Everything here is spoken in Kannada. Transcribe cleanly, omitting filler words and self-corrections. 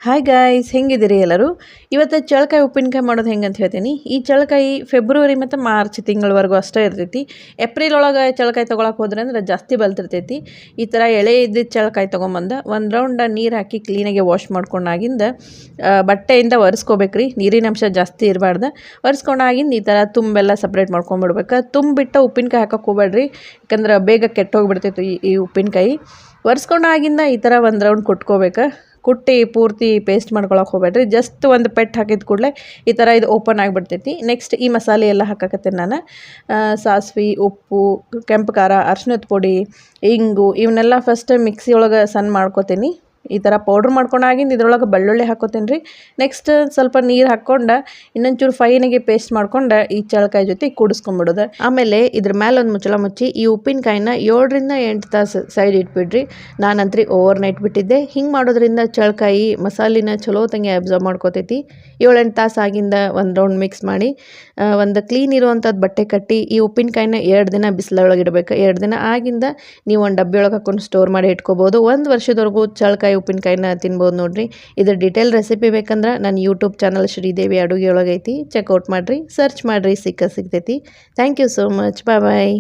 ಹಾಯ್ ಗಾಯ್ಸ್, ಹೆಂಗಿದ್ದೀರಿ ಎಲ್ಲರೂ? ಇವತ್ತು ಚಳಕಾಯಿ ಉಪ್ಪಿನಕಾಯಿ ಮಾಡೋದು ಹೆಂಗೆ ಅಂತ ಹೇಳ್ತೀನಿ. ಈ ಚಳಕಾಯಿ ಫೆಬ್ರವರಿ ಮತ್ತು ಮಾರ್ಚ್ ತಿಂಗಳವರೆಗೂ ಅಷ್ಟೇ ಇರ್ತೈತಿ. ಏಪ್ರಿಲ್ ಒಳಗೆ ಚಳಕಾಯಿ ತೊಗೊಳಕ್ಕೆ ಹೋದ್ರೆ ಅಂದ್ರೆ ಜಾಸ್ತಿ ಬಲ್ತಿರ್ತೈತಿ. ಈ ಥರ ಎಳೆ ಇದ್ದಿದ್ದು ಚಳಕಾಯಿ ತೊಗೊಂಬಂದು ಒಂದು ರೌಂಡ್ ನೀರು ಹಾಕಿ ಕ್ಲೀನಾಗಿ ವಾಶ್ ಮಾಡ್ಕೊಂಡಾಗಿಂದ ಬಟ್ಟೆಯಿಂದ ಒರೆಸ್ಕೋಬೇಕ್ರಿ. ನೀರಿನ ಅಂಶ ಜಾಸ್ತಿ ಇರಬಾರ್ದು. ಒರೆಸ್ಕೊಂಡಾಗಿಂದ ಈ ಥರ ತುಂಬೆಲ್ಲ ಸಪ್ರೇಟ್ ಮಾಡ್ಕೊಂಡ್ಬಿಡ್ಬೇಕು. ತುಂಬಿಟ್ಟು ಉಪ್ಪಿನಕಾಯಿ ಹಾಕಕ್ಕೆ ಹೋಗ್ಬೇಡ್ರಿ, ಯಾಕಂದ್ರೆ ಬೇಗ ಕೆಟ್ಟೋಗ್ಬಿಡ್ತೈತಿ ಈ ಉಪ್ಪಿನಕಾಯಿ. ಒರೆಸ್ಕೊಂಡಾಗಿಂದ ಈ ಥರ ಒಂದು ರೌಂಡ್ ಕುಟ್ಕೋಬೇಕು. ಕುಟ್ಟಿ ಪೂರ್ತಿ ಪೇಸ್ಟ್ ಮಾಡ್ಕೊಳಕ್ಕೆ ಹೋಗ್ಬೇಡ್ರಿ. ಜಸ್ಟ್ ಒಂದು ಪೆಟ್ಟು ಹಾಕಿದ ಕೂಡಲೇ ಈ ಥರ ಇದು ಓಪನ್ ಆಗಿಬಿಡ್ತೈತಿ. ನೆಕ್ಸ್ಟ್ ಈ ಮಸಾಲೆ ಎಲ್ಲ ಹಾಕಕತ್ತೇನೆ ನಾನು. ಸಾಸಿವೆ, ಉಪ್ಪು, ಕೆಂಪು ಖಾರ, ಅರ್ಶಿನದ ಪುಡಿ, ಇಂಗು ಇವನ್ನೆಲ್ಲ ಫಸ್ಟ್ ಮಿಕ್ಸಿ ಒಳಗೆ ಸಣ್ಣ ಮಾಡ್ಕೊತೀನಿ. ಈ ಥರ ಪೌಡ್ರ್ ಮಾಡ್ಕೊಂಡಾಗಿಂದ ಇದ್ರೊಳಗೆ ಬೆಳ್ಳುಳ್ಳಿ ಹಾಕೋತೀನಿ ರೀ. ನೆಕ್ಸ್ಟ್ ಸ್ವಲ್ಪ ನೀರು ಹಾಕ್ಕೊಂಡು ಇನ್ನೊಂಚೂರು ಫೈನಿಗೆ ಪೇಸ್ಟ್ ಮಾಡ್ಕೊಂಡು ಈ ಚಳಕಾಯಿ ಜೊತೆ ಕೂಡಿಸ್ಕೊಂಡ್ಬಿಡೋದು. ಆಮೇಲೆ ಇದ್ರ ಮೇಲೆ ಒಂದು ಮುಚ್ಚಳ ಮುಚ್ಚಿ ಈ ಉಪ್ಪಿನಕಾಯಿನ 7ರಿಂದ 8 ತಾಸು ಸೈಡ್ ಇಟ್ಬಿಡ್ರಿ. ನಾನಂತ್ರಿ ಓವರ್ ನೈಟ್ ಬಿಟ್ಟಿದ್ದೆ. ಹಿಂಗೆ ಮಾಡೋದ್ರಿಂದ ಚಳಕಾಯಿ ಮಸಾಲಿನ ಚಲೋ ತಂಗಿ ಅಬ್ಸರ್ವ್ ಮಾಡ್ಕೋತೈತಿ. 7-8 ತಾಸು ಆಗಿಂದ ಒಂದು ರೌಂಡ್ ಮಿಕ್ಸ್ ಮಾಡಿ ಒಂದು ಕ್ಲೀನ್ ಇರುವಂಥದ್ದು ಬಟ್ಟೆ ಕಟ್ಟಿ ಈ ಉಪ್ಪಿನಕಾಯಿನ 2 ದಿನ ಬಿಸಿಲೊಳಗೆ ಇಡಬೇಕು. 2 ದಿನ ಆಗಿಂದ ನೀವು ಒಂದು ಡಬ್ಬಿ ಒಳಗೆ ಹಾಕೊಂಡು ಸ್ಟೋರ್ ಮಾಡಿ ಇಟ್ಕೋಬೋದು. 1 ವರ್ಷದವರೆಗೂ ಚಳಕಾಯಿ ಉಪ್ಪಿನಕಾಯಿನ ತಿನ್ಬೋದು ನೋಡ್ರಿ. ಇದ್ರ ಡಿಟೇಲ್ ರೆಸಿಪಿ ಬೇಕಂದ್ರೆ ನನ್ನ ಯೂಟ್ಯೂಬ್ ಚಾನಲ್ ಶ್ರೀದೇವಿ ಅಡುಗೆ ಒಳಗೈತಿ, ಚೆಕ್ಔಟ್ ಮಾಡಿರಿ, ಸರ್ಚ್ ಮಾಡಿರಿ, ಸಿಗ್ತೈತಿ. Thank you so much. Bye.